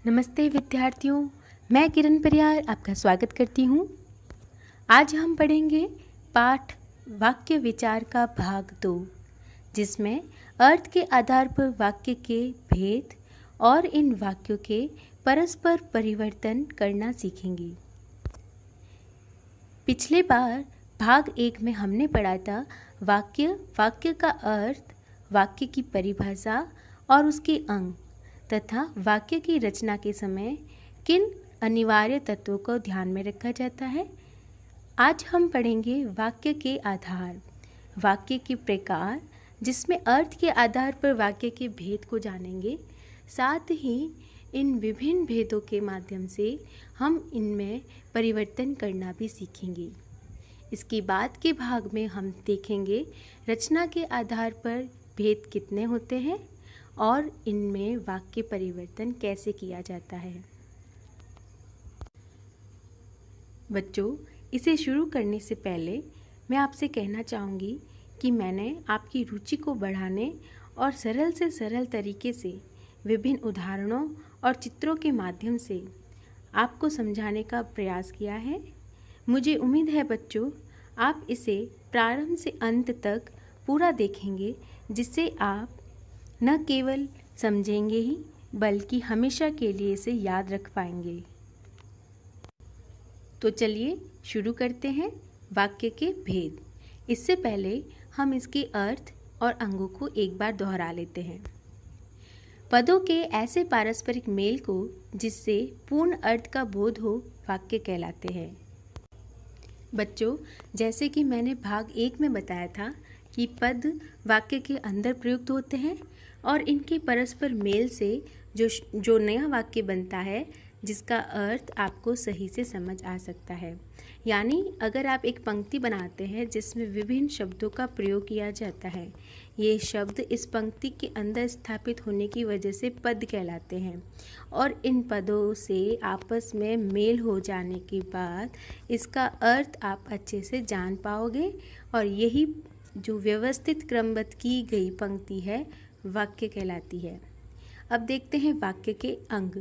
नमस्ते विद्यार्थियों, मैं किरण परियार आपका स्वागत करती हूँ। आज हम पढ़ेंगे पाठ वाक्य विचार का भाग 2, जिसमें अर्थ के आधार पर वाक्य के भेद और इन वाक्यों के परस्पर परिवर्तन करना सीखेंगे। पिछले बार भाग 1 में हमने पढ़ा था वाक्य का अर्थ, वाक्य की परिभाषा और उसके अंग तथा वाक्य की रचना के समय किन अनिवार्य तत्वों को ध्यान में रखा जाता है। आज हम पढ़ेंगे वाक्य के आधार, वाक्य के प्रकार, जिसमें अर्थ के आधार पर वाक्य के भेद को जानेंगे। साथ ही इन विभिन्न भेदों के माध्यम से हम इनमें परिवर्तन करना भी सीखेंगे। इसके बाद के भाग में हम देखेंगे रचना के आधार पर भेद कितने होते हैं और इनमें वाक्य परिवर्तन कैसे किया जाता है। बच्चों, इसे शुरू करने से पहले मैं आपसे कहना चाहूँगी कि मैंने आपकी रुचि को बढ़ाने और सरल से सरल तरीके से विभिन्न उदाहरणों और चित्रों के माध्यम से आपको समझाने का प्रयास किया है। मुझे उम्मीद है बच्चों, आप इसे प्रारंभ से अंत तक पूरा देखेंगे, जिससे आप न केवल समझेंगे ही बल्कि हमेशा के लिए इसे याद रख पाएंगे। तो चलिए शुरू करते हैं वाक्य के भेद। इससे पहले हम इसके अर्थ और अंगों को एक बार दोहरा लेते हैं। पदों के ऐसे पारस्परिक मेल को जिससे पूर्ण अर्थ का बोध हो वाक्य कहलाते हैं। बच्चों, जैसे कि मैंने भाग 1 में बताया था कि पद वाक्य के अंदर प्रयुक्त होते हैं और इनके परस्पर मेल से जो नया वाक्य बनता है, जिसका अर्थ आपको सही से समझ आ सकता है। यानी अगर आप एक पंक्ति बनाते हैं जिसमें विभिन्न शब्दों का प्रयोग किया जाता है, ये शब्द इस पंक्ति के अंदर स्थापित होने की वजह से पद कहलाते हैं और इन पदों से आपस में मेल हो जाने के बाद इसका अर्थ आप अच्छे से जान पाओगे और यही जो व्यवस्थित क्रमबद्ध की गई पंक्ति है वाक्य कहलाती है। अब देखते हैं वाक्य के अंग।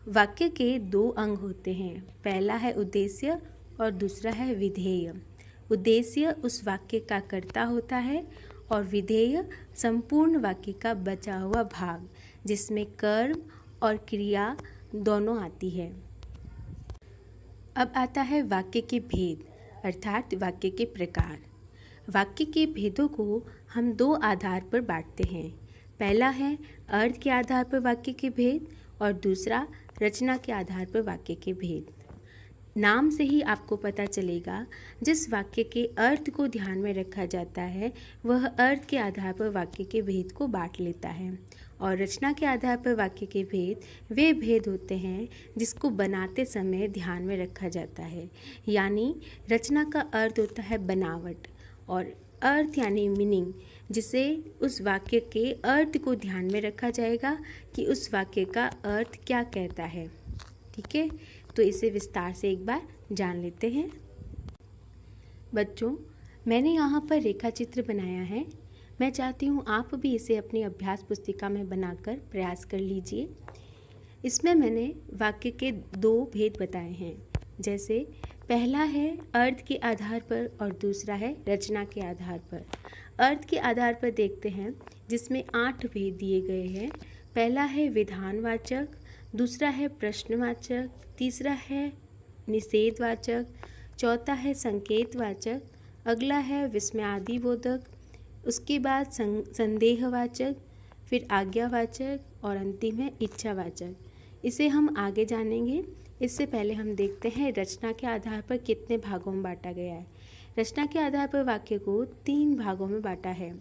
वाक्य के 2 अंग होते हैं, पहला है उद्देश्य और दूसरा है विधेय। उद्देश्य उस वाक्य का कर्ता होता है और विधेय संपूर्ण वाक्य का बचा हुआ भाग, जिसमें कर्म और क्रिया दोनों आती है। अब आता है वाक्य के भेद, अर्थात वाक्य के प्रकार। वाक्य के भेदों को हम 2 आधार पर बांटते हैं। पहला है अर्थ के आधार पर वाक्य के भेद और दूसरा रचना के आधार पर वाक्य के भेद। नाम से ही आपको पता चलेगा, जिस वाक्य के अर्थ को ध्यान में रखा जाता है वह अर्थ के आधार पर वाक्य के भेद को बांट लेता है और रचना के आधार पर वाक्य के भेद वे भेद होते हैं जिसको बनाते समय ध्यान में रखा जाता है। यानी रचना का अर्थ होता है बनावट और अर्थ यानी मीनिंग, जिसे उस वाक्य के अर्थ को ध्यान में रखा जाएगा कि उस वाक्य का अर्थ क्या कहता है। ठीक है, तो इसे विस्तार से एक बार जान लेते हैं। बच्चों, मैंने यहाँ पर रेखा चित्र बनाया है। मैं चाहती हूँ आप भी इसे अपनी अभ्यास पुस्तिका में बनाकर प्रयास कर लीजिए। इसमें मैंने वाक्य के 2 भेद बताए हैं, जैसे पहला है अर्थ के आधार पर और दूसरा है रचना के आधार पर। अर्थ के आधार पर देखते हैं, जिसमें 8 भेद दिए गए हैं। पहला है विधानवाचक, दूसरा है प्रश्नवाचक, तीसरा है निषेधवाचक, चौथा है संकेतवाचक, अगला है विस्मयादिबोधक, उसके बाद संदेहवाचक, फिर आज्ञावाचक और अंतिम है इच्छावाचक। इसे हम आगे जानेंगे। इससे पहले हम देखते हैं रचना के आधार पर कितने भागों में बांटा गया है। रचना के आधार पर वाक्य को 3 भागों में बांटा है।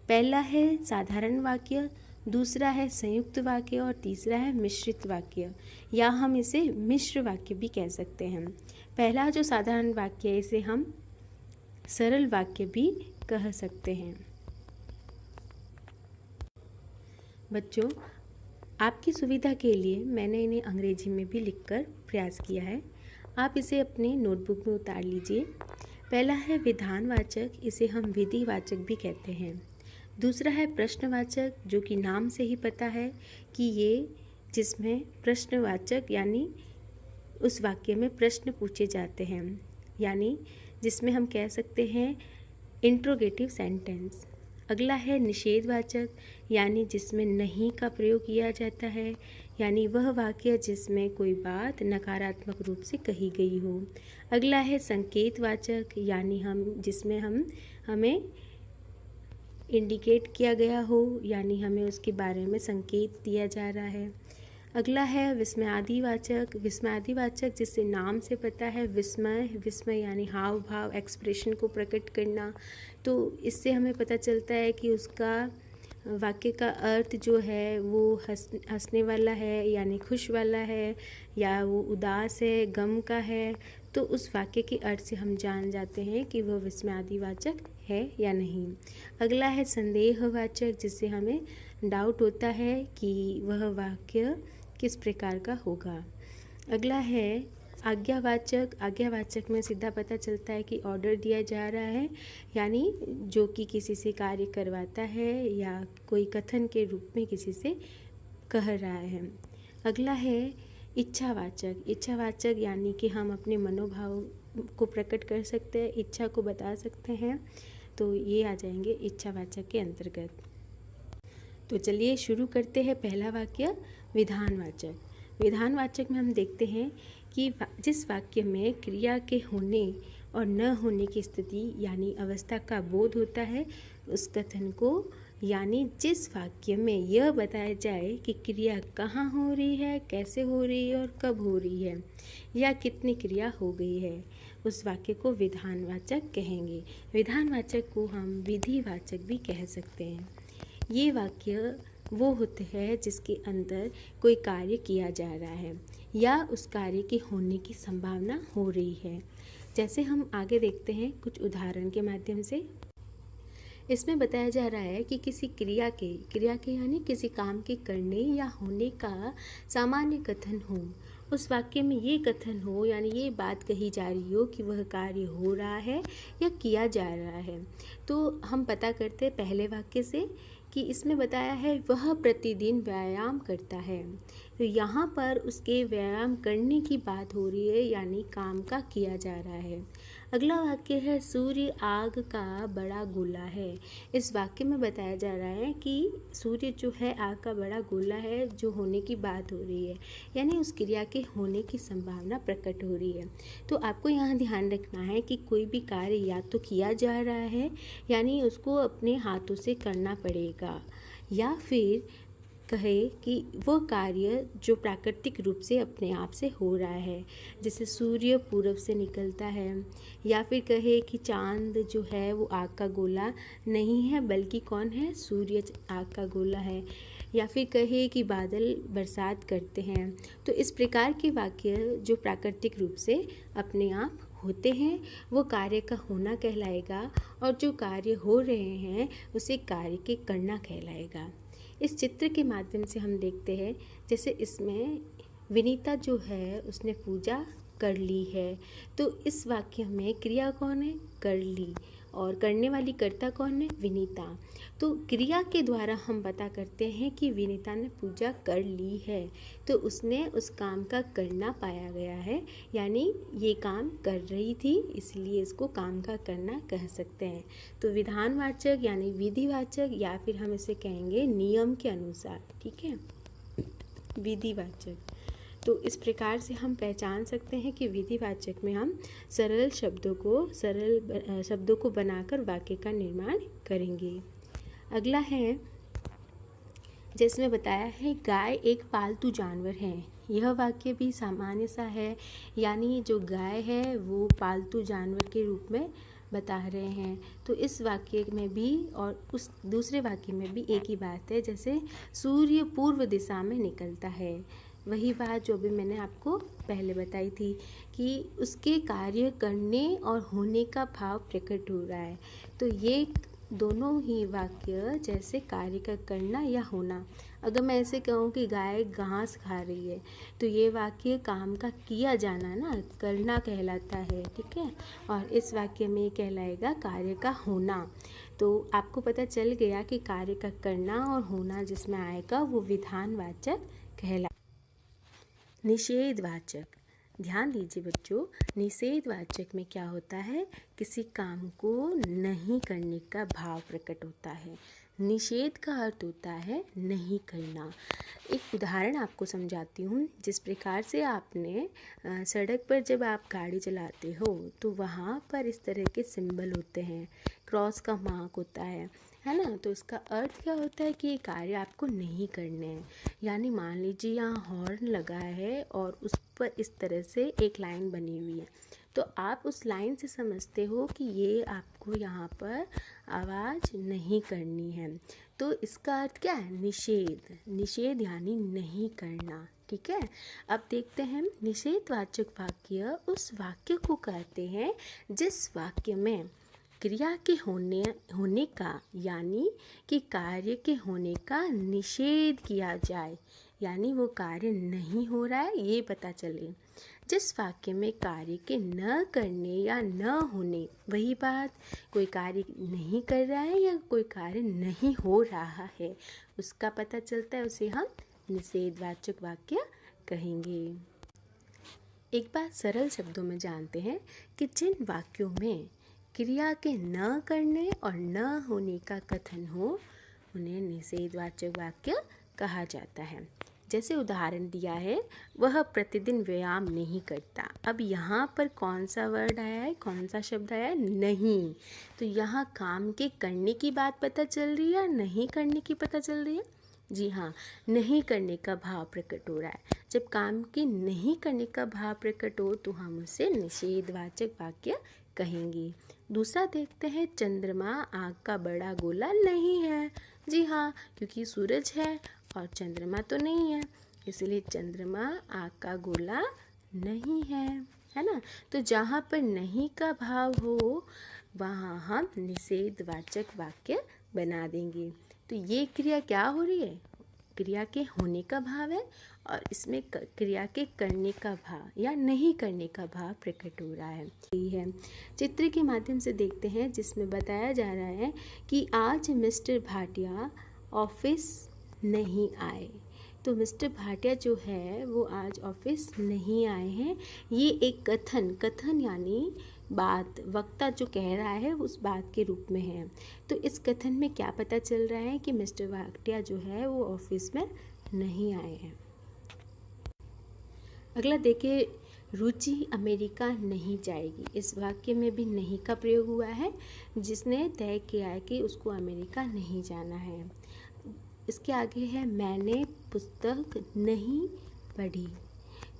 पहला है साधारण वाक्य, दूसरा है संयुक्त वाक्य और तीसरा है मिश्रित वाक्य, या हम इसे मिश्र वाक्य भी कह सकते हैं। पहला जो साधारण वाक्य है, इसे हम सरल वाक्य भी कह सकते हैं। बच्चों, आपकी सुविधा के लिए मैंने इन्हें अंग्रेजी में भी लिखकर प्रयास किया है। आप इसे अपने नोटबुक में उतार लीजिए। पहला है विधानवाचक, इसे हम विधिवाचक भी कहते हैं। दूसरा है प्रश्नवाचक, जो कि नाम से ही पता है कि ये जिसमें प्रश्नवाचक यानी उस वाक्य में प्रश्न पूछे जाते हैं, यानी जिसमें हम कह सकते हैं इंट्रोगेटिव सेंटेंस। अगला है निषेधवाचक, यानी जिसमें नहीं का प्रयोग किया जाता है, यानी वह वाक्य जिसमें कोई बात नकारात्मक रूप से कही गई हो। अगला है संकेतवाचक, यानी जिसमें हमें इंडिकेट किया गया हो, यानी हमें उसके बारे में संकेत दिया जा रहा है। अगला है विस्मयादिवाचक। विस्मयादिवाचक जिससे नाम से पता है विस्मय यानी हाव भाव एक्सप्रेशन को प्रकट करना, तो इससे हमें पता चलता है कि उसका वाक्य का अर्थ जो है वो हंसने वाला है यानी खुश वाला है, या वो उदास है, गम का है। तो उस वाक्य के अर्थ से हम जान जाते हैं कि वह विस्मयादिवाचक है या नहीं। अगला है संदेहवाचक, जिससे हमें डाउट होता है कि वह वाक्य किस प्रकार का होगा। अगला है आज्ञावाचक। आज्ञावाचक में सीधा पता चलता है कि ऑर्डर दिया जा रहा है, यानी जो कि किसी से कार्य करवाता है या कोई कथन के रूप में किसी से कह रहा है। अगला है इच्छावाचक। इच्छावाचक यानी कि हम अपने मनोभाव को प्रकट कर सकते हैं, इच्छा को बता सकते हैं, तो ये आ जाएंगे इच्छावाचक के अंतर्गत। तो चलिए शुरू करते हैं। पहला वाक्य विधानवाचक। विधानवाचक में हम देखते हैं कि जिस वाक्य में क्रिया के होने और न होने की स्थिति यानी अवस्था का बोध होता है, उस कथन को, यानी जिस वाक्य में यह बताया जाए कि क्रिया कहाँ हो रही है, कैसे हो रही है और कब हो रही है, या कितनी क्रिया हो गई है, उस वाक्य को विधानवाचक कहेंगे। विधानवाचक को हम विधिवाचक भी कह सकते हैं। ये वाक्य वो होते हैं जिसके अंदर कोई कार्य किया जा रहा है या उस कार्य के होने की संभावना हो रही है। जैसे हम आगे देखते हैं कुछ उदाहरण के माध्यम से। इसमें बताया जा रहा है कि किसी क्रिया के यानी किसी काम के करने या होने का सामान्य कथन हो। उस वाक्य में ये कथन हो यानी ये बात कही जा रही हो कि वह कार्य हो रहा है या किया जा रहा है। तो हम पता करते पहले वाक्य से कि इसमें बताया है वह प्रतिदिन व्यायाम करता है, तो यहाँ पर उसके व्यायाम करने की बात हो रही है यानी काम का किया जा रहा है। अगला वाक्य है सूर्य आग का बड़ा गोला है। इस वाक्य में बताया जा रहा है कि सूर्य जो है आग का बड़ा गोला है, जो होने की बात हो रही है, यानी उस क्रिया के होने की संभावना प्रकट हो रही है। तो आपको यहाँ ध्यान रखना है कि कोई भी कार्य या तो किया जा रहा है यानी उसको अपने हाथों से करना पड़ेगा, या फिर कहे कि वो कार्य जो प्राकृतिक रूप से अपने आप से हो रहा है, जैसे सूर्य पूरब से निकलता है, या फिर कहे कि चांद जो है वो आग का गोला नहीं है बल्कि कौन है, सूर्य आग का गोला है, या फिर कहे कि बादल बरसात करते हैं। तो इस प्रकार के वाक्य जो प्राकृतिक रूप से अपने आप होते हैं वो कार्य का होना कहलाएगा, और जो कार्य हो रहे हैं उसे कार्य के करना कहलाएगा। इस चित्र के माध्यम से हम देखते हैं, जैसे इसमें विनीता जो है उसने पूजा कर ली है, तो इस वाक्य में क्रिया कौन है, कर ली, और करने वाली कर्ता कौन है, विनीता। तो क्रिया के द्वारा हम पता करते हैं कि विनीता ने पूजा कर ली है, तो उसने उस काम का करना पाया गया है, यानी ये काम कर रही थी इसलिए इसको काम का करना कह सकते हैं। तो विधानवाचक यानी विधिवाचक, या फिर हम इसे कहेंगे नियम के अनुसार, ठीक है, विधिवाचक। तो इस प्रकार से हम पहचान सकते हैं कि विधिवाचक में हम सरल शब्दों को बनाकर वाक्य का निर्माण करेंगे। अगला है जिसमें बताया है गाय एक पालतू जानवर है। यह वाक्य भी सामान्य सा है, यानी जो गाय है वो पालतू जानवर के रूप में बता रहे हैं। तो इस वाक्य में भी और उस दूसरे वाक्य में भी एक ही बात है, जैसे सूर्य पूर्व दिशा में निकलता है, वही बात जो भी मैंने आपको पहले बताई थी कि उसके कार्य करने और होने का भाव प्रकट हो रहा है। तो ये दोनों ही वाक्य जैसे कार्य का करना या होना। अगर मैं ऐसे कहूँ कि गाय घास खा रही है, तो ये वाक्य काम का किया जाना ना, करना कहलाता है, ठीक है, और इस वाक्य में कहलाएगा कार्य का होना। तो आपको पता चल गया कि कार्य का करना और होना जिसमें आएगा वो विधानवाचक कहलाएगा। निषेधवाचक। ध्यान दीजिए बच्चों, निषेधवाचक में क्या होता है? किसी काम को नहीं करने का भाव प्रकट होता है। निषेध का अर्थ होता है नहीं करना। एक उदाहरण आपको समझाती हूँ। जिस प्रकार से आपने सड़क पर जब आप गाड़ी चलाते हो तो वहाँ पर इस तरह के सिंबल होते हैं, क्रॉस का मार्क होता है ना। तो इसका अर्थ क्या होता है कि ये कार्य आपको नहीं करने हैं। यानी मान लीजिए यहाँ हॉर्न लगा है और उस पर इस तरह से एक लाइन बनी हुई है, तो आप उस लाइन से समझते हो कि ये आपको यहाँ पर आवाज़ नहीं करनी है। तो इसका अर्थ क्या है? निषेध। निषेध यानी नहीं करना। ठीक है, अब देखते हैं निषेधवाचक वाक्य उस वाक्य को कहते हैं जिस वाक्य में क्रिया के होने का यानी कि कार्य के होने का निषेध किया जाए, यानी वो कार्य नहीं हो रहा है ये पता चले। जिस वाक्य में कार्य के न करने या न होने, वही बात, कोई कार्य नहीं कर रहा है या कोई कार्य नहीं हो रहा है, उसका पता चलता है, उसे हम निषेधवाचक वाक्य कहेंगे। एक बात सरल शब्दों में जानते हैं कि जिन वाक्यों में क्रिया के न करने और न होने का कथन हो उन्हें निषेधवाचक वाक्य कहा जाता है। जैसे उदाहरण दिया है, वह प्रतिदिन व्यायाम नहीं करता। अब यहाँ पर कौन सा वर्ड आया है, कौन सा शब्द आया है? नहीं। तो यहाँ काम के करने की बात पता चल रही है या नहीं करने की पता चल रही है? जी हाँ, नहीं करने का भाव प्रकट हो रहा है। जब काम के नहीं करने का भाव प्रकट हो तो हम उसे निषेधवाचक वाक्य कहेंगे। दूसरा देखते हैं, चंद्रमा आग का बड़ा गोला नहीं है। जी हाँ, क्योंकि सूरज है और चंद्रमा तो नहीं है, इसलिए चंद्रमा आग का गोला नहीं है ना। तो जहाँ पर नहीं का भाव हो वहाँ हम निषेधवाचक वाक्य बना देंगे। तो ये क्रिया क्या हो रही है? क्रिया के होने का भाव है और इसमें क्रिया के करने का भाव या नहीं करने का भाव प्रकट हो रहा है। यही है, चित्र के माध्यम से देखते हैं जिसमें बताया जा रहा है कि आज मिस्टर भाटिया ऑफिस नहीं आए। तो मिस्टर भाटिया जो है वो आज ऑफिस नहीं आए हैं। ये एक कथन यानी बात, वक्ता जो कह रहा है उस बात के रूप में है। तो इस कथन में क्या पता चल रहा है कि मिस्टर भाटिया जो है वो ऑफिस में नहीं आए हैं। अगला देखिए, रुचि अमेरिका नहीं जाएगी। इस वाक्य में भी नहीं का प्रयोग हुआ है, जिसने तय किया है कि उसको अमेरिका नहीं जाना है। इसके आगे है, मैंने पुस्तक नहीं पढ़ी।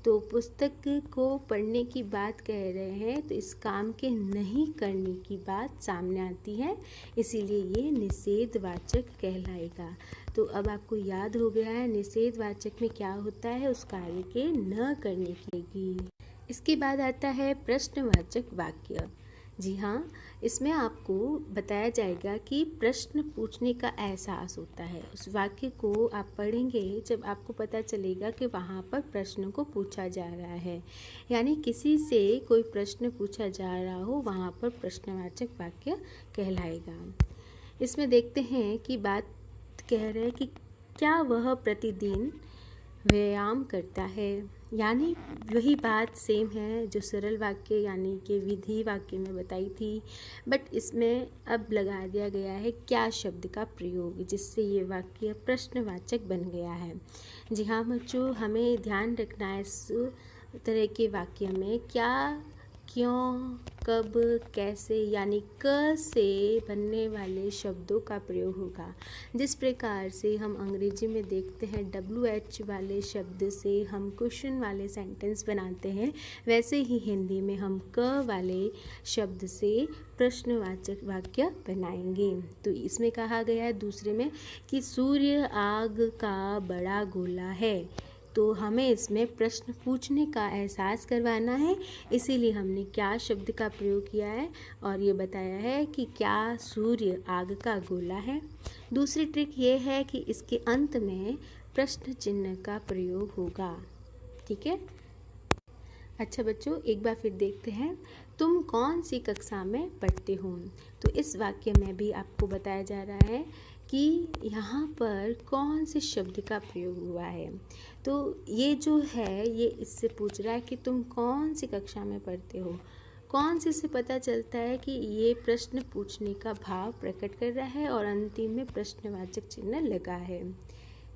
तो पुस्तक को पढ़ने की बात कह रहे हैं, तो इस काम के नहीं करने की बात सामने आती है, इसीलिए ये निषेधवाचक कहलाएगा। तो अब आपको याद हो गया है निषेधवाचक में क्या होता है, उस कार्य के न करने की। इसके बाद आता है प्रश्नवाचक वाक्य। जी हाँ, इसमें आपको बताया जाएगा कि प्रश्न पूछने का एहसास होता है। उस वाक्य को आप पढ़ेंगे जब आपको पता चलेगा कि वहाँ पर प्रश्न को पूछा जा रहा है, यानी किसी से कोई प्रश्न पूछा जा रहा हो, वहाँ पर प्रश्नवाचक वाक्य कहलाएगा। इसमें देखते हैं कि बात कह रहे हैं कि क्या वह प्रतिदिन व्यायाम करता है, यानी वही बात सेम है जो सरल वाक्य यानी कि विधि वाक्य में बताई थी, बट इसमें अब लगा दिया गया है क्या शब्द का प्रयोग, जिससे ये वाक्य प्रश्नवाचक बन गया है। जी हाँ बच्चों, हमें ध्यान रखना है इस तरह के वाक्य में क्या, क्यों, कब, कैसे यानी क से बनने वाले शब्दों का प्रयोग होगा। जिस प्रकार से हम अंग्रेजी में देखते हैं WH वाले शब्द से हम क्वेश्चन वाले सेंटेंस बनाते हैं, वैसे ही हिंदी में हम क वाले शब्द से प्रश्नवाचक वाक्य बनाएंगे। तो इसमें कहा गया है दूसरे में कि सूर्य आग का बड़ा गोला है। तो हमें इसमें प्रश्न पूछने का एहसास करवाना है, इसीलिए हमने क्या शब्द का प्रयोग किया है और ये बताया है कि क्या सूर्य आग का गोला है। दूसरी ट्रिक ये है कि इसके अंत में प्रश्न चिन्ह का प्रयोग होगा। ठीक है, अच्छा बच्चों, एक बार फिर देखते हैं, तुम कौन सी कक्षा में पढ़ते हो। तो इस वाक्य में भी आपको बताया जा रहा है कि कि यहाँ पर कौन से शब्द का प्रयोग हुआ है। तो ये जो है ये इससे पूछ रहा है कि तुम कौन सी कक्षा में पढ़ते हो। कौन सी से पता चलता है कि ये प्रश्न पूछने का भाव प्रकट कर रहा है और अंतिम में प्रश्नवाचक चिन्ह लगा है।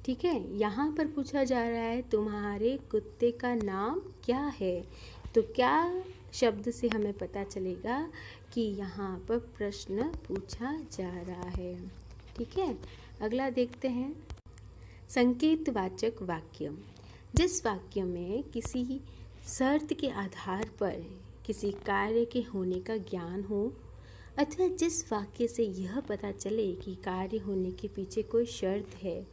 ठीक है, यहाँ पर पूछा जा रहा है तुम्हारे कुत्ते का नाम क्या है। तो क्या शब्द से हमें पता चलेगा कि यहाँ पर प्रश्न पूछा जा रहा है। ठीक है, अगला देखते हैं संकेतवाचक वाक्य। जिस वाक्य में किसी शर्त के आधार पर किसी कार्य के होने का ज्ञान हो अथवा जिस वाक्य से यह पता चले कि कार्य होने के पीछे कोई शर्त है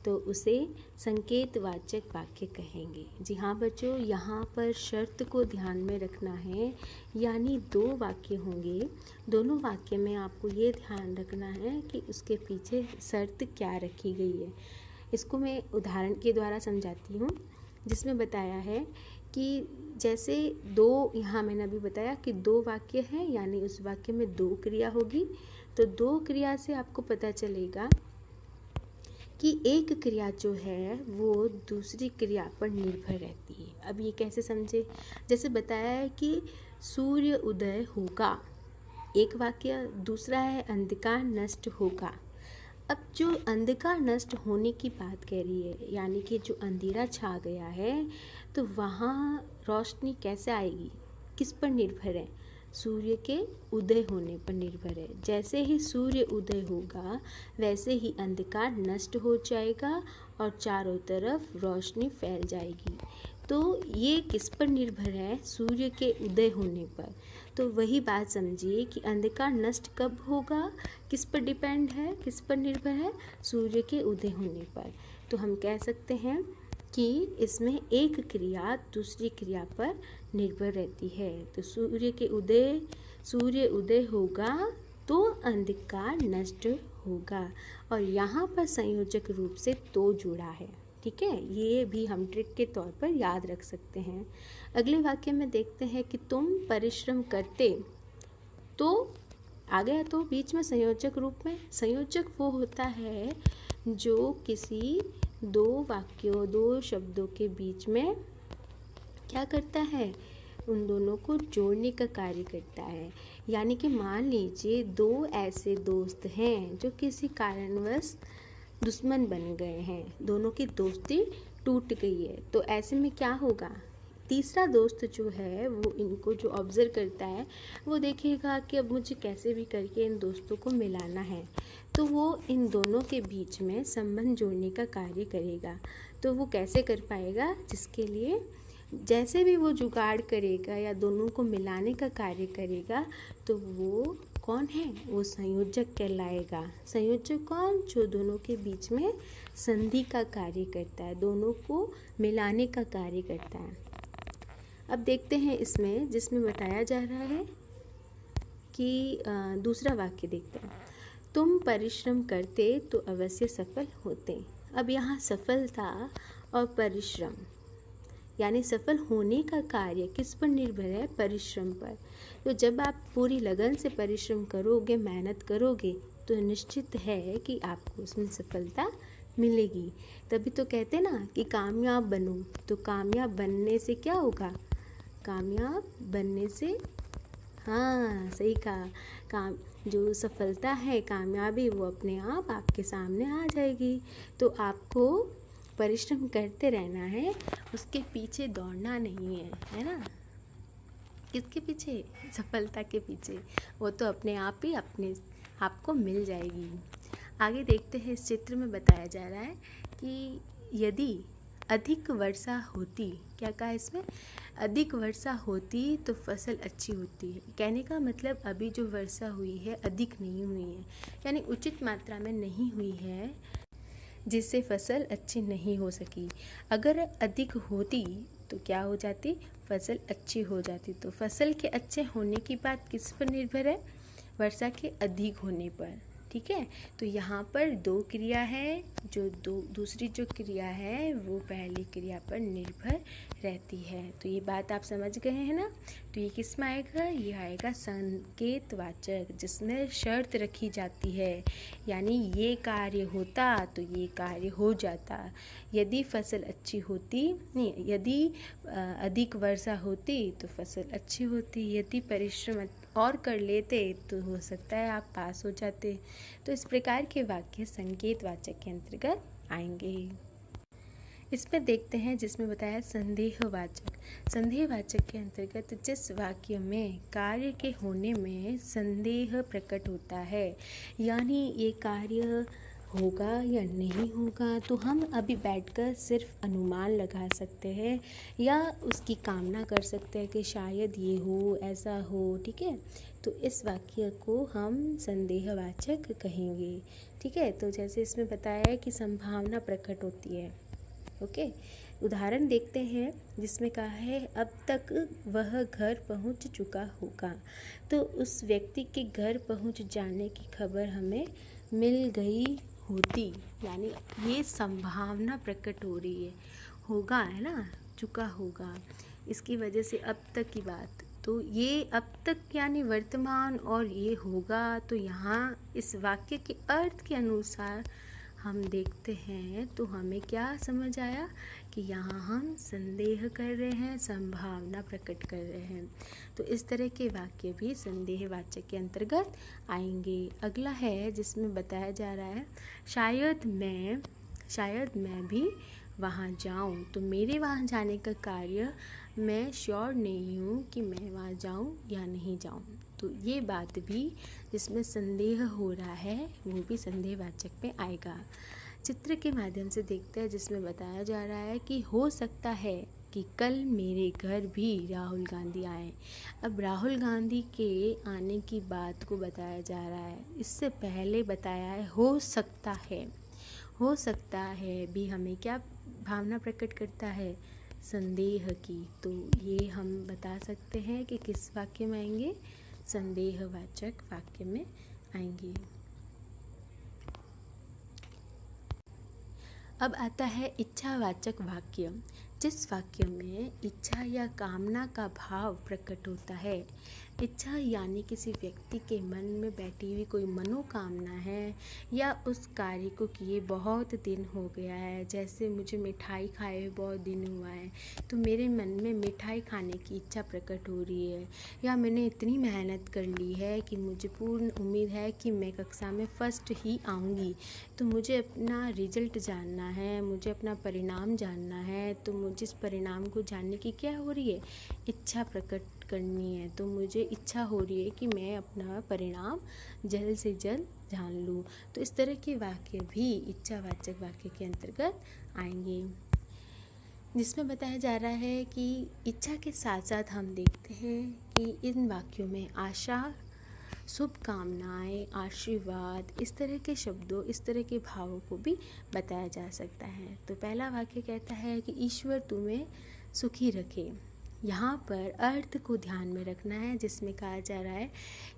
तो उसे संकेतवाचक वाक्य कहेंगे। जी हाँ बच्चों, यहाँ पर शर्त को ध्यान में रखना है, यानी दो वाक्य होंगे। दोनों वाक्य में आपको ये ध्यान रखना है कि उसके पीछे शर्त क्या रखी गई है। इसको मैं उदाहरण के द्वारा समझाती हूँ, जिसमें बताया है कि जैसे दो, यहाँ मैंने अभी बताया कि दो वाक्य हैं, यानी उस वाक्य में दो क्रिया होगी। तो दो क्रिया से आपको पता चलेगा कि एक क्रिया जो है वो दूसरी क्रिया पर निर्भर रहती है। अब ये कैसे समझे, जैसे बताया है कि सूर्य उदय होगा, एक वाक्य। दूसरा है अंधकार नष्ट होगा। अब जो अंधकार नष्ट होने की बात कह रही है, यानी कि जो अंधेरा छा गया है, तो वहाँ रोशनी कैसे आएगी, किस पर निर्भर है, सूर्य के उदय होने पर निर्भर है। जैसे ही सूर्य उदय होगा वैसे ही अंधकार नष्ट हो जाएगा और चारों तरफ रोशनी फैल जाएगी। तो ये किस पर निर्भर है, सूर्य के उदय होने पर। तो वही बात समझिए कि अंधकार नष्ट कब होगा, किस पर डिपेंड है, किस पर निर्भर है, सूर्य के उदय होने पर। तो हम कह सकते हैं कि इसमें एक क्रिया दूसरी क्रिया पर निर्भर रहती है। तो सूर्य उदय होगा तो अंधकार नष्ट होगा, और यहाँ पर संयोजक रूप से तो जुड़ा है। ठीक है, ये भी हम ट्रिक के तौर पर याद रख सकते हैं। अगले वाक्य में देखते हैं कि तुम परिश्रम करते, तो आ गया तो बीच में संयोजक रूप में। संयोजक वो होता है जो किसी दो वाक्यों, दो शब्दों के बीच में क्या करता है, उन दोनों को जोड़ने का कार्य करता है। यानी कि मान लीजिए दो ऐसे दोस्त हैं जो किसी कारणवश दुश्मन बन गए हैं, दोनों की दोस्ती टूट गई है। तो ऐसे में क्या होगा, तीसरा दोस्त जो है वो इनको जो ऑब्जर्व करता है वो देखेगा कि अब मुझे कैसे भी करके इन दोस्तों को मिलाना है। तो वो इन दोनों के बीच में संबंध जोड़ने का कार्य करेगा। तो वो कैसे कर पाएगा, जिसके लिए जैसे भी वो जुगाड़ करेगा या दोनों को मिलाने का कार्य करेगा, तो वो कौन है, वो संयोजक कहलाएगा। संयोजक कौन, जो दोनों के बीच में संधि का कार्य करता है, दोनों को मिलाने का कार्य करता है। अब देखते हैं इसमें, जिसमें बताया जा रहा है कि दूसरा वाक्य देखते हैं, तुम परिश्रम करते तो अवश्य सफल होते। अब यहाँ सफलता और परिश्रम, यानी सफल होने का कार्य किस पर निर्भर है, परिश्रम पर। तो जब आप पूरी लगन से परिश्रम करोगे, मेहनत करोगे, तो निश्चित है कि आपको उसमें सफलता मिलेगी। तभी तो कहते ना कि कामयाब बनो। तो कामयाब बनने से क्या होगा, कामयाब बनने से, हाँ सही कहा, काम जो सफलता है, कामयाबी, वो अपने आप आपके सामने आ जाएगी। तो आपको परिश्रम करते रहना है, उसके पीछे दौड़ना नहीं है, है ना। किसके पीछे, सफलता के पीछे, वो तो अपने आप ही अपने आपको मिल जाएगी। आगे देखते हैं, इस चित्र में बताया जा रहा है कि यदि अधिक वर्षा होती, क्या कहा इसमें, अधिक वर्षा होती तो फसल अच्छी होती है। कहने का मतलब अभी जो वर्षा हुई है अधिक नहीं हुई है, यानी उचित मात्रा में नहीं हुई है, जिससे फसल अच्छी नहीं हो सकी। अगर अधिक होती तो क्या हो जाती, फसल अच्छी हो जाती। तो फसल के अच्छे होने की बात किस पर निर्भर है, वर्षा के अधिक होने पर। ठीक है। तो यहाँ पर दो क्रिया है, जो दूसरी जो क्रिया है वो पहली क्रिया पर निर्भर रहती है। तो ये बात आप समझ गए हैं ना। तो ये किस में आएगा, ये आएगा संकेतवाचक, जिसमें शर्त रखी जाती है, यानी ये कार्य होता तो ये कार्य हो जाता। यदि फसल अच्छी होती, नहीं, यदि अधिक वर्षा होती तो फसल अच्छी होती, यदि परिश्रम और कर लेते तो हो सकता है आप पास हो जाते। तो इस प्रकार के वाक्य संकेतवाचक के अंतर्गत आएंगे। इसमें देखते हैं जिसमें बताया संदेहवाचक। संदेहवाचक के अंतर्गत जिस वाक्य में कार्य के होने में संदेह प्रकट होता है, यानी ये कार्य होगा या नहीं होगा, तो हम अभी बैठकर सिर्फ अनुमान लगा सकते हैं या उसकी कामना कर सकते हैं कि शायद ये हो, ऐसा हो, ठीक है। तो इस वाक्य को हम संदेहवाचक कहेंगे, ठीक है। तो जैसे इसमें बताया है कि संभावना प्रकट होती है, ओके। उदाहरण देखते हैं जिसमें कहा है अब तक वह घर पहुंच चुका होगा। तो उस व्यक्ति के घर पहुंच जाने की खबर हमें मिल गई होती, यानी ये संभावना प्रकट हो रही है, होगा है ना, चुका होगा, इसकी वजह से अब तक की बात। तो ये अब तक यानी वर्तमान और ये होगा, तो यहाँ इस वाक्य के अर्थ के अनुसार हम देखते हैं तो हमें क्या समझ आया कि यहाँ हम संदेह कर रहे हैं, संभावना प्रकट कर रहे हैं। तो इस तरह के वाक्य भी संदेहवाचक के अंतर्गत आएंगे। अगला है जिसमें बताया जा रहा है शायद मैं भी वहाँ जाऊँ। तो मेरे वहाँ जाने का कार्य मैं श्योर नहीं हूँ कि मैं वहाँ जाऊँ या नहीं जाऊँ। तो ये बात भी जिसमें संदेह हो रहा है वो भी संदेहवाचक में आएगा। चित्र के माध्यम से देखते हैं जिसमें बताया जा रहा है कि हो सकता है कि कल मेरे घर भी राहुल गांधी आए। अब राहुल गांधी के आने की बात को बताया जा रहा है, इससे पहले बताया है हो सकता है। हो सकता है भी हमें क्या भावना प्रकट करता है, संदेह की। तो ये हम बता सकते हैं कि किस वाक्य में आएंगे, संदेहवाचक वाक्य में आएंगे। अब आता है इच्छावाचक वाक्य। जिस वाक्य में इच्छा या कामना का भाव प्रकट होता है। इच्छा यानी किसी व्यक्ति के मन में बैठी हुई कोई मनोकामना है या उस कार्य को किए बहुत दिन हो गया है। जैसे मुझे मिठाई खाए हुए बहुत दिन हुआ है, तो मेरे मन में मिठाई खाने की इच्छा प्रकट हो रही है, या मैंने इतनी मेहनत कर ली है कि मुझे पूर्ण उम्मीद है कि मैं कक्षा में फर्स्ट ही आऊँगी। तो मुझे अपना रिजल्ट जानना है, मुझे अपना परिणाम जानना है। तो मुझे इस परिणाम को जानने की क्या हो रही है, इच्छा प्रकट करनी है। तो मुझे इच्छा हो रही है कि मैं अपना परिणाम जल्द से जल्द जान लूँ। तो इस तरह के वाक्य भी इच्छावाचक वाक्य के अंतर्गत आएंगे, जिसमें बताया जा रहा है कि इच्छा के साथ साथ हम देखते हैं कि इन वाक्यों में आशा, शुभकामनाएं, आशीर्वाद, इस तरह के शब्दों, इस तरह के भावों को भी बताया जा सकता है। तो पहला वाक्य कहता है कि ईश्वर तुम्हें सुखी रखे। यहाँ पर अर्थ को ध्यान में रखना है, जिसमें कहा जा रहा है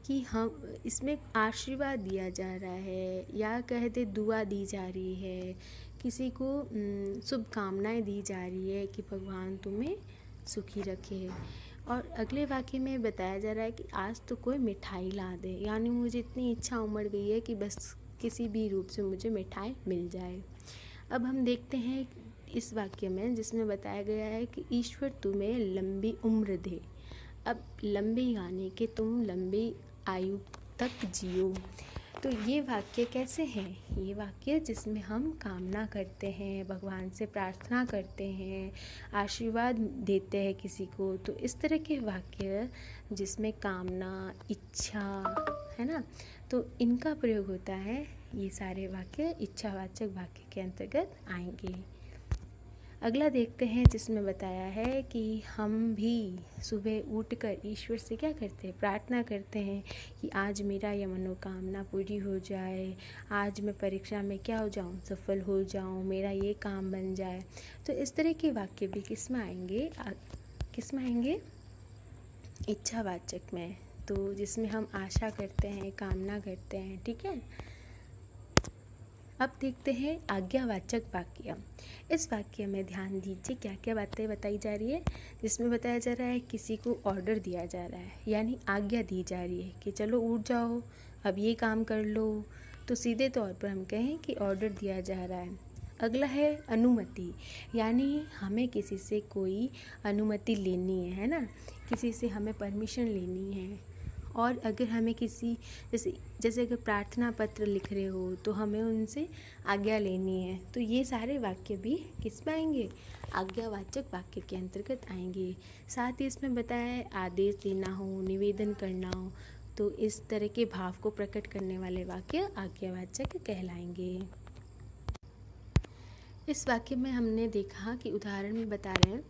कि हम इसमें आशीर्वाद दिया जा रहा है या कहते दुआ दी जा रही है, किसी को शुभकामनाएं दी जा रही है कि भगवान तुम्हें सुखी रखे। और अगले वाक्य में बताया जा रहा है कि आज तो कोई मिठाई ला दे, यानी मुझे इतनी इच्छा उमड़ गई है कि बस किसी भी रूप से मुझे मिठाई मिल जाए। अब हम देखते हैं इस वाक्य में जिसमें बताया गया है कि ईश्वर तुम्हें लंबी उम्र दे। अब लंबी यानी कि तुम लंबी आयु तक जियो। तो ये वाक्य कैसे हैं, ये वाक्य जिसमें हम कामना करते हैं, भगवान से प्रार्थना करते हैं, आशीर्वाद देते हैं किसी को। तो इस तरह के वाक्य जिसमें कामना, इच्छा है ना, तो इनका प्रयोग होता है। ये सारे वाक्य इच्छावाचक वाक्य के अंतर्गत आएंगे। अगला देखते हैं जिसमें बताया है कि हम भी सुबह उठकर ईश्वर से क्या करते हैं, प्रार्थना करते हैं कि आज मेरा यह मनोकामना पूरी हो जाए, आज मैं परीक्षा में क्या हो जाऊं, सफल हो जाऊं, मेरा ये काम बन जाए। तो इस तरह के वाक्य भी किस में आएंगे, इच्छावाचक में। तो जिसमें हम आशा करते हैं, कामना करते हैं, ठीक है। अब देखते हैं आज्ञावाचक वाक्य। इस वाक्य में ध्यान दीजिए क्या क्या बातें बताई जा रही है। जिसमें बताया जा रहा है किसी को ऑर्डर दिया जा रहा है, यानी आज्ञा दी जा रही है कि चलो उठ जाओ, अब ये काम कर लो। तो सीधे तौर पर हम कहें कि ऑर्डर दिया जा रहा है। अगला है अनुमति, यानी हमें किसी से कोई अनुमति लेनी है ना, किसी से हमें परमिशन लेनी है। और अगर हमें किसी जैसे अगर प्रार्थना पत्र लिख रहे हो तो हमें उनसे आज्ञा लेनी है। तो ये सारे वाक्य भी किस में आएंगे, आज्ञावाचक वाक्य के अंतर्गत आएंगे। साथ ही इसमें बताया है आदेश देना हो, निवेदन करना हो, तो इस तरह के भाव को प्रकट करने वाले वाक्य आज्ञावाचक कहलाएंगे। इस वाक्य में हमने देखा कि उदाहरण में बता रहे हैं,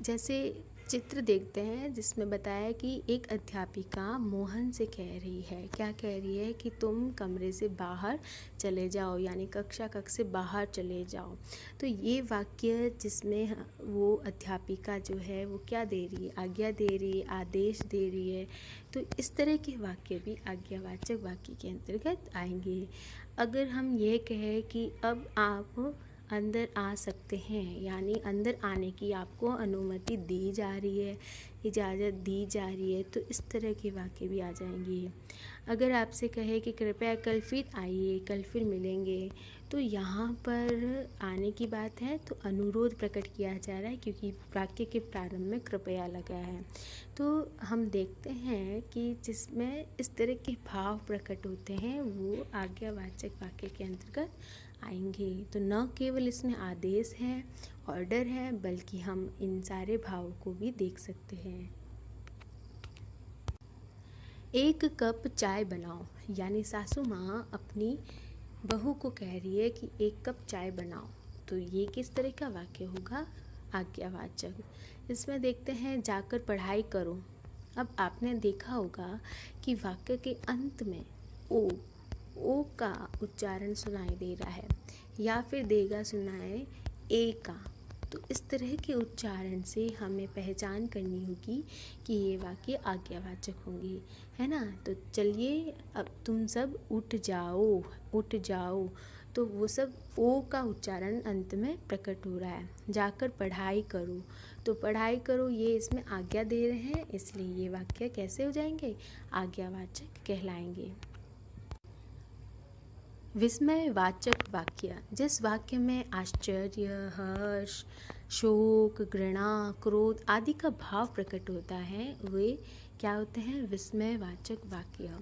जैसे चित्र देखते हैं जिसमें बताया कि एक अध्यापिका मोहन से कह रही है, क्या कह रही है कि तुम कमरे से बाहर चले जाओ, यानी कक्षा कक्ष से बाहर चले जाओ। तो ये वाक्य जिसमें वो अध्यापिका जो है वो क्या दे रही है, आज्ञा दे रही है, आदेश दे रही है। तो इस तरह के वाक्य भी आज्ञावाचक वाक्य के अंतर्गत आएंगे। अगर हम ये कहें कि अब आप अंदर आ सकते हैं, यानी अंदर आने की आपको अनुमति दी जा रही है, इजाज़त दी जा रही है, तो इस तरह के वाक्य भी आ जाएंगे। अगर आपसे कहे कि कृपया कल फिर आइए, कल फिर मिलेंगे, तो यहाँ पर आने की बात है तो अनुरोध प्रकट किया जा रहा है, क्योंकि वाक्य के प्रारंभ में कृपया लगा है। तो हम देखते हैं कि जिसमें इस तरह के भाव प्रकट होते हैं वो आज्ञावाचक वाक्य के अंतर्गत आएंगे। तो न केवल इसमें आदेश है, ऑर्डर है, बल्कि हम इन सारे भावों को भी देख सकते हैं। एक कप चाय बनाओ, यानी सासू माँ अपनी बहू को कह रही है कि एक कप चाय बनाओ। तो ये किस तरह का वाक्य होगा, आज्ञावाचक। इसमें देखते हैं जाकर पढ़ाई करो। अब आपने देखा होगा कि वाक्य के अंत में ओ का उच्चारण सुनाई दे रहा है, या फिर देगा सुनाए ए का। तो इस तरह के उच्चारण से हमें पहचान करनी होगी कि ये वाक्य आज्ञावाचक होंगे, है ना। तो चलिए अब तुम सब उठ जाओ, उठ जाओ। तो वो सब ओ का उच्चारण अंत में प्रकट हो रहा है। जाकर पढ़ाई करो, तो पढ़ाई करो ये इसमें आज्ञा दे रहे हैं, इसलिए ये वाक्य कैसे हो जाएंगे, आज्ञावाचक कहलाएंगे। विस्मयवाचक वाक्य, जिस वाक्य में आश्चर्य, हर्ष, शोक, घृणा, क्रोध आदि का भाव प्रकट होता है वे क्या होते हैं, विस्मयवाचक वाक्य।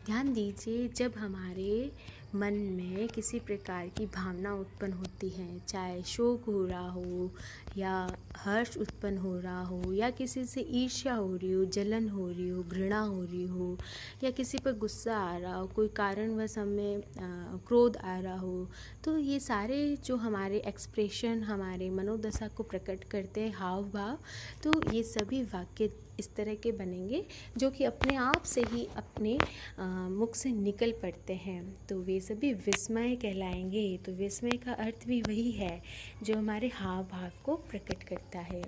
ध्यान दीजिए, जब हमारे मन में किसी प्रकार की भावना उत्पन्न होती है, चाहे शोक हो रहा हो या हर्ष उत्पन्न हो रहा हो, या किसी से ईर्ष्या हो रही हो, जलन हो रही हो, घृणा हो रही हो, या किसी पर गुस्सा आ रहा हो, कोई कारणवश हमें क्रोध आ रहा हो, तो ये सारे जो हमारे एक्सप्रेशन, हमारे मनोदशा को प्रकट करते हैं, हाव भाव, तो ये सभी वाक्य इस तरह के बनेंगे जो कि अपने आप से ही अपने मुख से निकल पड़ते हैं। तो वे सभी विस्मय कहलाएंगे। तो विस्मय का अर्थ भी वही है जो हमारे हाव भाव को प्रकट करता है।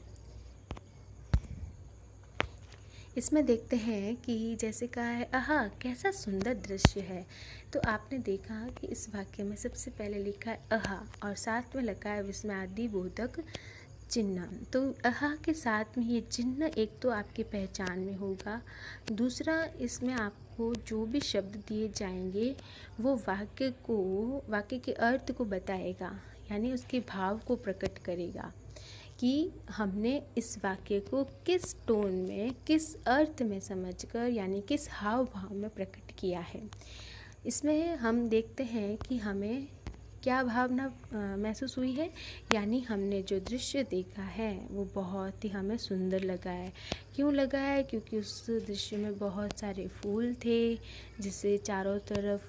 इसमें देखते हैं कि जैसे कहा है, आहा कैसा सुंदर दृश्य है। तो आपने देखा कि इस वाक्य में सबसे पहले लिखा है आहा और साथ में लगा है विस्मयादि बोधक चिन्ह। तो आहा के साथ में ये चिन्ह एक तो आपकी पहचान में होगा, दूसरा इसमें आपको जो भी शब्द दिए जाएंगे वो वाक्य के अर्थ को बताएगा, यानी उसके भाव को प्रकट करेगा कि हमने इस वाक्य को किस टोन में, किस अर्थ में समझकर, यानी किस हाव भाव में प्रकट किया है। इसमें हम देखते हैं कि हमें क्या भावना महसूस हुई है, यानी हमने जो दृश्य देखा है वो बहुत ही हमें सुंदर लगा है। क्यों लगा है, क्योंकि उस दृश्य में बहुत सारे फूल थे जिससे चारों तरफ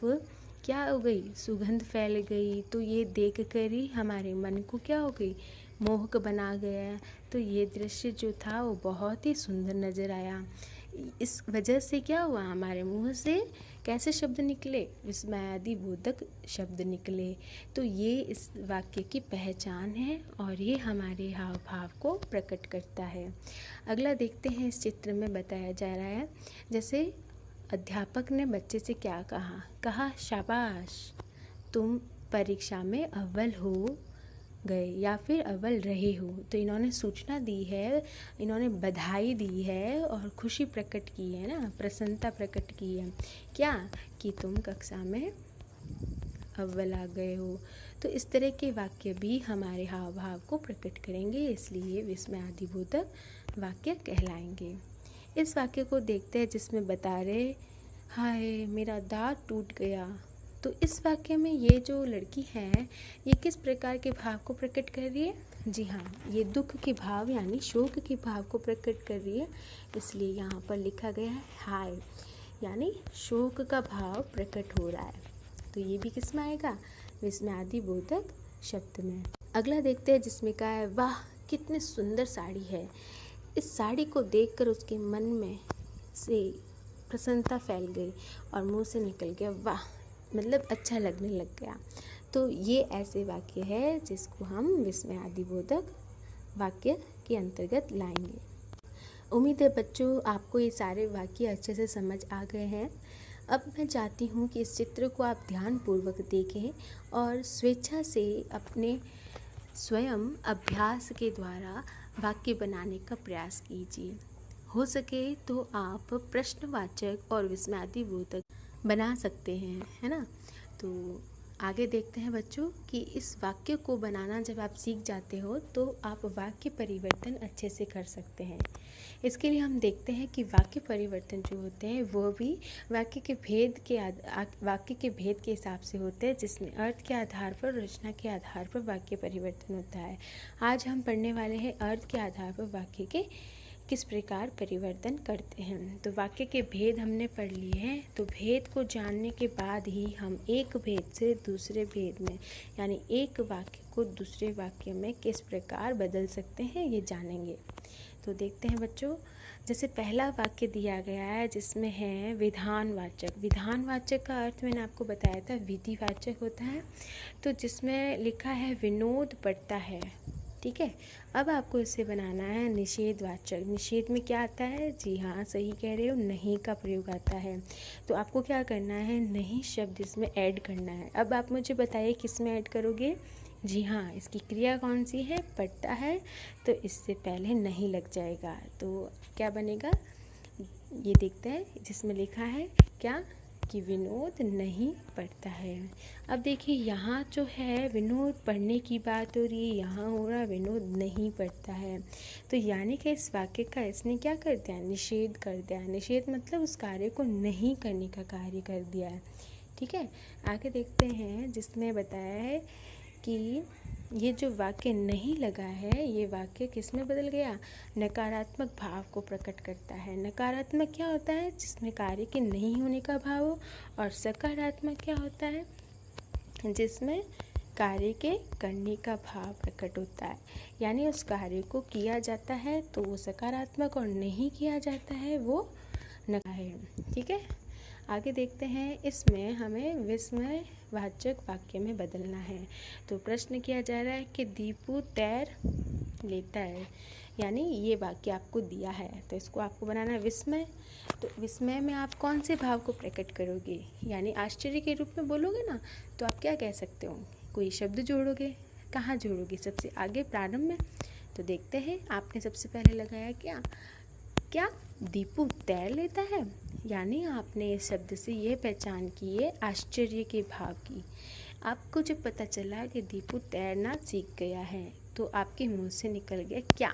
क्या हो गई, सुगंध फैल गई। तो ये देख कर ही हमारे मन को क्या हो गई, मोहक बना गया। तो ये दृश्य जो था वो बहुत ही सुंदर नज़र आया। इस वजह से क्या हुआ, हमारे मुंह से कैसे शब्द निकले, विस्मयादि बोधक शब्द निकले। तो ये इस वाक्य की पहचान है और ये हमारे हाव भाव को प्रकट करता है। अगला देखते हैं, इस चित्र में बताया जा रहा है, जैसे अध्यापक ने बच्चे से क्या कहा, शाबाश तुम परीक्षा में अव्वल हो गए या फिर अव्वल रहे हो। तो इन्होंने सूचना दी है, इन्होंने बधाई दी है और खुशी प्रकट की है ना, प्रसन्नता प्रकट की है क्या, कि तुम कक्षा में अव्वल आ गए हो। तो इस तरह के वाक्य भी हमारे हाव भाव को प्रकट करेंगे, इसलिए विस्मयादिबोधक वाक्य कहलाएंगे। इस वाक्य को देखते हैं जिसमें बता रहे हाय मेरा दांत टूट गया। तो इस वाक्य में ये जो लड़की है ये किस प्रकार के भाव को प्रकट कर रही है? जी हाँ, ये दुख के भाव यानी शोक के भाव को प्रकट कर रही है, इसलिए यहाँ पर लिखा गया है हाय, यानी शोक का भाव प्रकट हो रहा है। तो ये भी किस में आएगा? विस्मयादिबोधक शब्द में। अगला देखते हैं जिसमें कहा है वाह कितनी सुंदर साड़ी है। इस साड़ी को देखकर उसके मन में से प्रसन्नता फैल गई और मुंह से निकल गया वाह, मतलब अच्छा लगने लग गया। तो ये ऐसे वाक्य है जिसको हम विस्मयादिबोधक वाक्य के अंतर्गत लाएंगे। उम्मीद है बच्चों आपको ये सारे वाक्य अच्छे से समझ आ गए हैं। अब मैं चाहती हूँ कि इस चित्र को आप ध्यानपूर्वक देखें और स्वेच्छा से अपने स्वयं अभ्यास के द्वारा वाक्य बनाने का प्रयास कीजिए। हो सके तो आप प्रश्नवाचक और विस्मयादिबोधक बना सकते हैं, है ना। तो आगे देखते हैं बच्चों कि इस वाक्य को बनाना जब आप सीख जाते हो तो आप वाक्य परिवर्तन अच्छे से कर सकते हैं। इसके लिए हम देखते हैं कि वाक्य परिवर्तन जो होते हैं वो भी वाक्य के भेद के हिसाब से होते हैं, जिसमें अर्थ के आधार पर, रचना के आधार पर वाक्य परिवर्तन होता है। आज हम पढ़ने वाले हैं अर्थ के आधार पर वाक्य के किस प्रकार परिवर्तन करते हैं। तो वाक्य के भेद हमने पढ़ लिए हैं, तो भेद को जानने के बाद ही हम एक भेद से दूसरे भेद में, यानी एक वाक्य को दूसरे वाक्य में किस प्रकार बदल सकते हैं ये जानेंगे। तो देखते हैं बच्चों, जैसे पहला वाक्य दिया गया है जिसमें है विधानवाचक। विधानवाचक का अर्थ मैंने आपको बताया था विधिवाचक होता है। तो जिसमें लिखा है विनोद पढ़ता है, ठीक है। अब आपको इसे बनाना है निषेधवाचक। निषेध में क्या आता है? जी हाँ, सही कह रहे हो, नहीं का प्रयोग आता है। तो आपको क्या करना है? नहीं शब्द इसमें ऐड करना है। अब आप मुझे बताइए किस में ऐड करोगे? जी हाँ, इसकी क्रिया कौन सी है? पढ़ता है, तो इससे पहले नहीं लग जाएगा। तो क्या बनेगा ये देखते हैं, जिसमें लिखा है क्या कि विनोद नहीं पढ़ता है। अब देखिए यहाँ जो है विनोद पढ़ने की बात हो रही है, यहाँ हो रहा विनोद नहीं पढ़ता है। तो यानी कि इस वाक्य का इसने क्या कर दिया? निषेध कर दिया। निषेध मतलब उस कार्य को नहीं करने का कार्य कर दिया है, ठीक है। आगे देखते हैं जिसमें बताया है कि ये जो वाक्य नहीं लगा है ये वाक्य किस में बदल गया? नकारात्मक भाव को प्रकट करता है। नकारात्मक क्या होता है? जिसमें कार्य के नहीं होने का भाव हो, और सकारात्मक क्या होता है? जिसमें कार्य के करने का भाव प्रकट होता है। यानी उस कार्य को किया जाता है तो वो सकारात्मक, और नहीं किया जाता है वो नकारात्मक है, ठीक है। आगे देखते हैं, इसमें हमें विस्मयवाचक वाक्य में बदलना है। तो प्रश्न किया जा रहा है कि दीपू तैर लेता है, यानी ये वाक्य आपको दिया है तो इसको आपको बनाना है विस्मय। तो विस्मय में आप कौन से भाव को प्रकट करोगे? यानी आश्चर्य के रूप में बोलोगे ना, तो आप क्या कह सकते हो? कोई शब्द जोड़ोगे। कहाँ जोड़ोगे? सबसे आगे प्रारंभ में। तो देखते हैं, आपने सबसे पहले लगाया क्या दीपू तैर लेता है, यानी आपने इस शब्द से ये पहचान की है आश्चर्य के भाव की। आपको जब पता चला कि दीपू तैरना सीख गया है तो आपके मुंह से निकल गया क्या,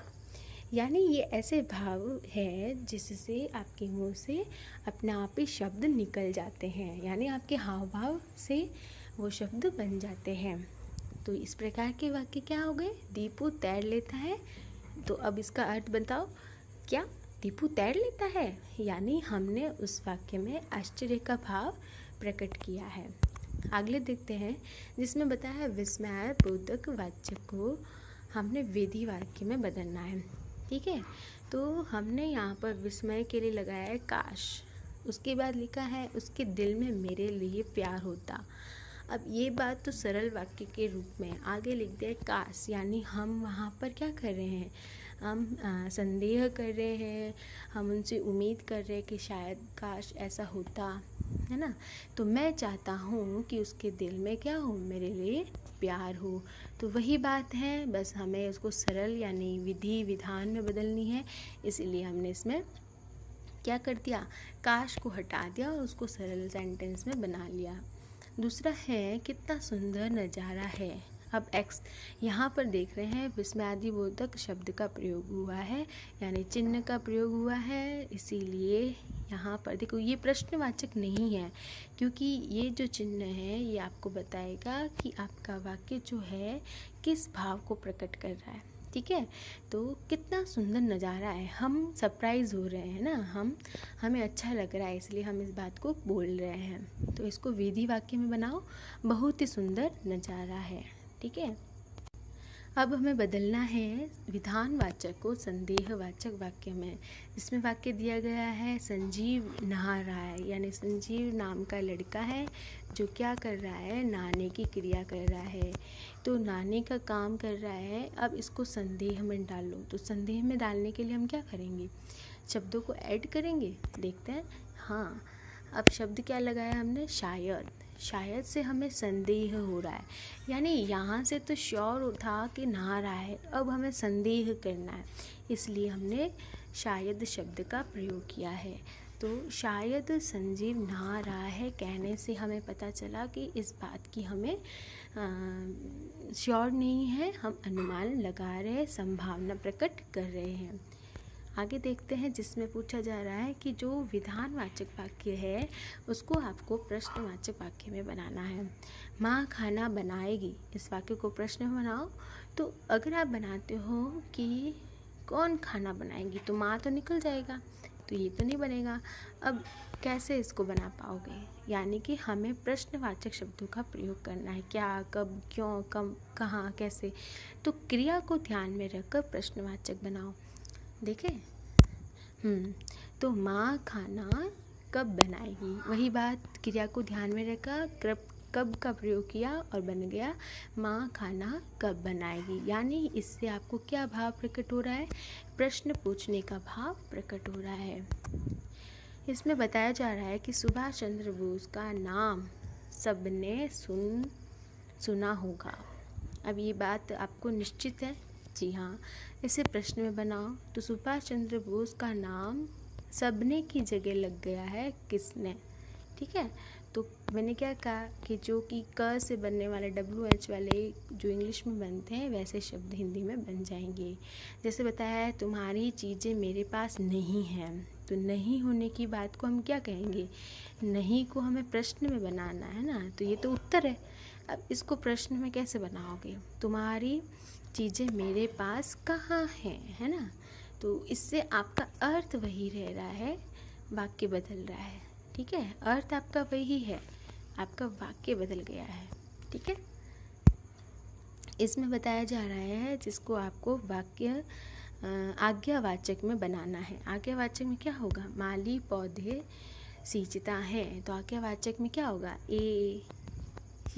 यानी ये ऐसे भाव है जिससे आपके मुंह से अपना आप ही शब्द निकल जाते हैं, यानी आपके हाव भाव से वो शब्द बन जाते हैं। तो इस प्रकार के वाक्य क्या हो गए? दीपू तैर लेता है। तो अब इसका अर्थ बताओ, क्या दीपू तैर लेता है, यानी हमने उस वाक्य में आश्चर्य का भाव प्रकट किया है। अगले देखते हैं जिसमें बताया है विस्मयादिबोधक वाक्य को हमने विधि वाक्य में बदलना है, ठीक है। तो हमने यहाँ पर विस्मय के लिए लगाया है काश, उसके बाद लिखा है उसके दिल में मेरे लिए प्यार होता। अब ये बात तो सरल वाक्य के रूप में, आगे लिख दिया काश, यानी हम वहाँ पर क्या कर रहे हैं? हम संदेह कर रहे हैं, हम उनसे उम्मीद कर रहे हैं कि शायद काश ऐसा होता, है ना। तो मैं चाहता हूँ कि उसके दिल में क्या हो, मेरे लिए प्यार हो। तो वही बात है, बस हमें उसको सरल यानी विधि विधान में बदलनी है। इसीलिए हमने इसमें क्या कर दिया, काश को हटा दिया और उसको सरल सेंटेंस में बना लिया। दूसरा है कितना सुंदर नज़ारा है। अब एक्स यहाँ पर देख रहे हैं विस्मयादिबोधक शब्द का प्रयोग हुआ है, यानी चिन्ह का प्रयोग हुआ है। इसीलिए यहाँ पर देखो ये प्रश्नवाचक नहीं है, क्योंकि ये जो चिन्ह है ये आपको बताएगा कि आपका वाक्य जो है किस भाव को प्रकट कर रहा है। ठीक है, तो कितना सुंदर नज़ारा है, हम सरप्राइज़ हो रहे हैं ना, हमें अच्छा लग रहा है, इसलिए हम इस बात को बोल रहे हैं। तो इसको विधि वाक्य में बनाओ, बहुत ही सुंदर नज़ारा है। ठीक है, अब हमें बदलना है विधानवाचक को संदेहवाचक वाक्य में। इसमें वाक्य दिया गया है संजीव नहा रहा है, यानी संजीव नाम का लड़का है जो क्या कर रहा है, नहाने की क्रिया कर रहा है। तो नहाने का काम कर रहा है। अब इसको संदेह में डालो, तो संदेह में डालने के लिए हम क्या करेंगे, शब्दों को ऐड करेंगे। देखते हैं, हाँ अब शब्द क्या लगाया हमने, शायद। शायद से हमें संदेह हो रहा है, यानी यहाँ से तो श्योर था कि नहा रहा है, अब हमें संदेह करना है, इसलिए हमने शायद शब्द का प्रयोग किया है। तो शायद संजीव नहा रहा है कहने से हमें पता चला कि इस बात की हमें श्योर नहीं है, हम अनुमान लगा रहे हैं, संभावना प्रकट कर रहे हैं। आगे देखते हैं, जिसमें पूछा जा रहा है कि जो विधानवाचक वाक्य है उसको आपको प्रश्नवाचक वाक्य में बनाना है। माँ खाना बनाएगी, इस वाक्य को प्रश्न में बनाओ। तो अगर आप बनाते हो कि कौन खाना बनाएगी, तो माँ तो निकल जाएगा, तो ये तो नहीं बनेगा। अब कैसे इसको बना पाओगे, यानी कि हमें प्रश्नवाचक शब्दों का प्रयोग करना है, क्या, कब, क्यों, कब, कहाँ, कैसे। तो क्रिया को ध्यान में रखकर प्रश्नवाचक बनाओ। देखें, तो माँ खाना कब बनाएगी, वही बात, क्रिया को ध्यान में रखा, कब का प्रयोग किया और बन गया माँ खाना कब बनाएगी। यानी इससे आपको क्या भाव प्रकट हो रहा है, प्रश्न पूछने का भाव प्रकट हो रहा है। इसमें बताया जा रहा है कि सुभाष चंद्र बोस का नाम सबने सुना होगा। अब ये बात आपको निश्चित है, जी हाँ। इसे प्रश्न में बनाओ, तो सुभाष चंद्र बोस का नाम सबने की जगह लग गया है किसने। ठीक है, तो मैंने क्या कहा कि जो कि क से बनने वाले WH वाले जो इंग्लिश में बनते हैं वैसे शब्द हिंदी में बन जाएंगे। जैसे बताया है, तुम्हारी चीज़ें मेरे पास नहीं हैं, तो नहीं होने की बात को हम क्या कहेंगे, नहीं को हमें प्रश्न में बनाना है ना, तो ये तो उत्तर है। अब इसको प्रश्न में कैसे बनाओगे, तुम्हारी चीज़ें मेरे पास कहाँ हैं, है ना। तो इससे आपका अर्थ वही रह रहा है, वाक्य बदल रहा है। ठीक है, अर्थ आपका वही है, आपका वाक्य बदल गया है। ठीक है, इसमें बताया जा रहा है जिसको आपको वाक्य आज्ञावाचक में बनाना है। आज्ञावाचक में क्या होगा, माली पौधे सींचता है, तो आज्ञावाचक में क्या होगा, ए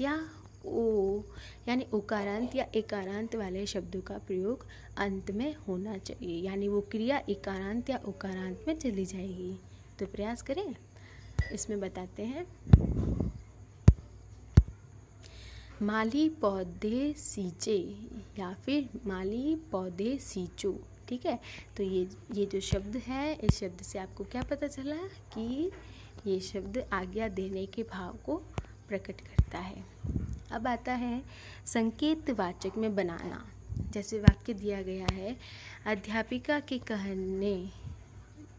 या ओ, यानी उकारांत या एकारांत वाले शब्दों का प्रयोग अंत में होना चाहिए, यानी वो क्रिया एकारांत या उकारांत में चली जाएगी। तो प्रयास करें, इसमें बताते हैं, माली पौधे सींचे या फिर माली पौधे सींचो। ठीक है, तो ये जो शब्द है, इस शब्द से आपको क्या पता चला कि ये शब्द आज्ञा देने के भाव को प्रकट करता है। अब आता है संकेतवाचक में बनाना। जैसे वाक्य दिया गया है, अध्यापिका के कहने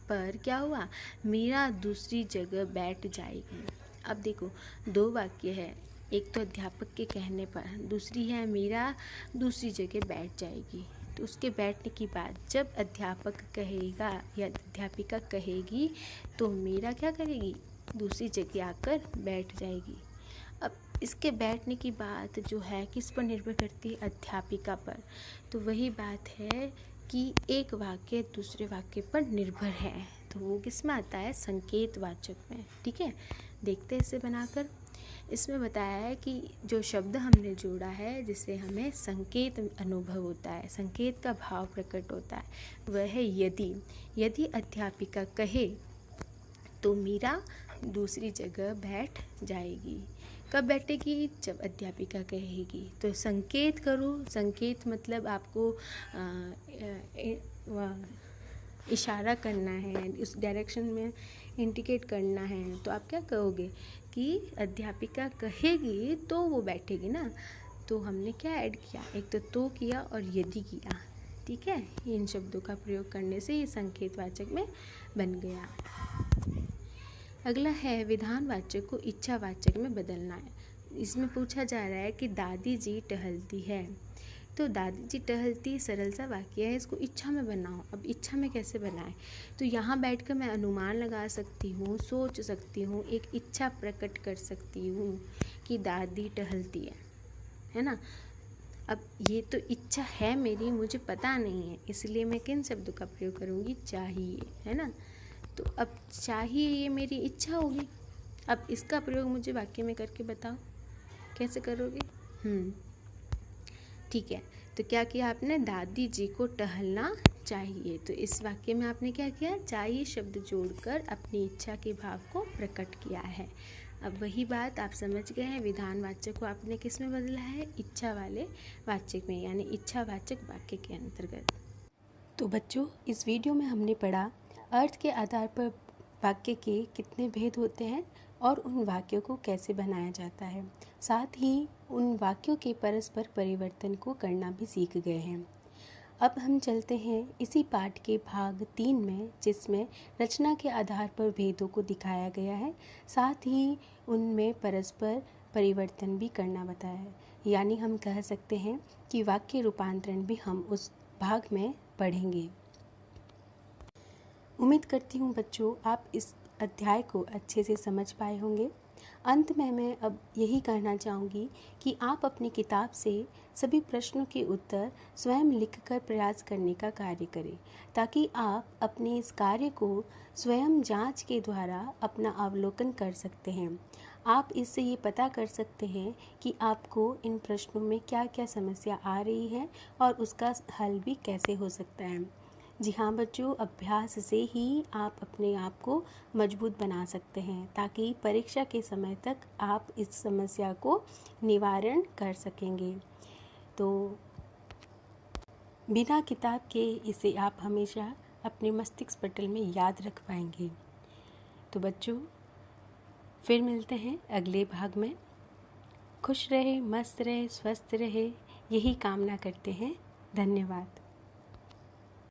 पर क्या हुआ, मीरा दूसरी जगह बैठ जाएगी। अब देखो, दो वाक्य है, एक तो अध्यापक के कहने पर, दूसरी है मीरा दूसरी जगह बैठ जाएगी। तो उसके बैठने की बात जब अध्यापक कहेगा या अध्यापिका कहेगी, तो मीरा क्या करेगी, दूसरी जगह आकर बैठ जाएगी। अब इसके बैठने की बात जो है किस पर निर्भर करती है, अध्यापिका पर। तो वही बात है कि एक वाक्य दूसरे वाक्य पर निर्भर है, तो वो किस में आता है, संकेतवाचक में। ठीक है, देखते हैं इसे बनाकर। इसमें बताया है कि जो शब्द हमने जोड़ा है जिससे हमें संकेत अनुभव होता है, संकेत का भाव प्रकट होता है, वह है यदि। यदि अध्यापिका कहे तो मीरा दूसरी जगह बैठ जाएगी। कब बैठेगी? जब अध्यापिका कहेगी। तो संकेत करो, संकेत मतलब आपको इशारा करना है, उस डायरेक्शन में इंडिकेट करना है। तो आप क्या कहोगे कि अध्यापिका कहेगी तो वो बैठेगी ना। तो हमने क्या ऐड किया, एक तो किया और यदि किया। ठीक है, इन शब्दों का प्रयोग करने से ये संकेतवाचक में बन गया। अगला है विधानवाचक को इच्छावाचक में बदलना है। इसमें पूछा जा रहा है कि दादी जी टहलती है। तो दादी जी टहलती सरल सा वाक्य है, इसको इच्छा में बनाओ। अब इच्छा में कैसे बनाएं? तो यहाँ बैठकर मैं अनुमान लगा सकती हूँ, सोच सकती हूँ, एक इच्छा प्रकट कर सकती हूँ कि दादी टहलती है ना। अब ये तो इच्छा है मेरी, मुझे पता नहीं है, इसलिए मैं किन शब्दों का प्रयोग करूँगी? चाहिए, है ना। तो अब चाहिए ये मेरी इच्छा होगी। अब इसका प्रयोग मुझे वाक्य में करके बताओ, कैसे करोगे? ठीक है, तो क्या किया आपने? दादी जी को टहलना चाहिए। तो इस वाक्य में आपने क्या किया? चाहिए शब्द जोड़कर अपनी इच्छा के भाव को प्रकट किया है। अब वही बात आप समझ गए हैं, विधानवाचक को आपने किस में बदला है? इच्छा वाले वाचक में, यानी इच्छावाचक वाक्य के अंतर्गत। तो बच्चों, इस वीडियो में हमने पढ़ा अर्थ के आधार पर वाक्य के कितने भेद होते हैं और उन वाक्यों को कैसे बनाया जाता है। साथ ही उन वाक्यों के परस्पर परिवर्तन को करना भी सीख गए हैं। अब हम चलते हैं इसी पाठ के भाग 3 में, जिसमें रचना के आधार पर भेदों को दिखाया गया है, साथ ही उनमें परस्पर परिवर्तन भी करना बताया है। यानी हम कह सकते हैं कि वाक्य रूपांतरण भी हम उस भाग में पढ़ेंगे। उम्मीद करती हूँ बच्चों आप इस अध्याय को अच्छे से समझ पाए होंगे। अंत में मैं अब यही कहना चाहूँगी कि आप अपनी किताब से सभी प्रश्नों के उत्तर स्वयं लिखकर प्रयास करने का कार्य करें, ताकि आप अपने इस कार्य को स्वयं जांच के द्वारा अपना अवलोकन कर सकते हैं। आप इससे ये पता कर सकते हैं कि आपको इन प्रश्नों में क्या क्या समस्या आ रही है और उसका हल भी कैसे हो सकता है। जी हाँ बच्चों, अभ्यास से ही आप अपने आप को मजबूत बना सकते हैं, ताकि परीक्षा के समय तक आप इस समस्या को निवारण कर सकेंगे। तो बिना किताब के इसे आप हमेशा अपने मस्तिष्क पटल में याद रख पाएंगे। तो बच्चों, फिर मिलते हैं अगले भाग में। खुश रहे, मस्त रहे, स्वस्थ रहे, यही कामना करते हैं। धन्यवाद।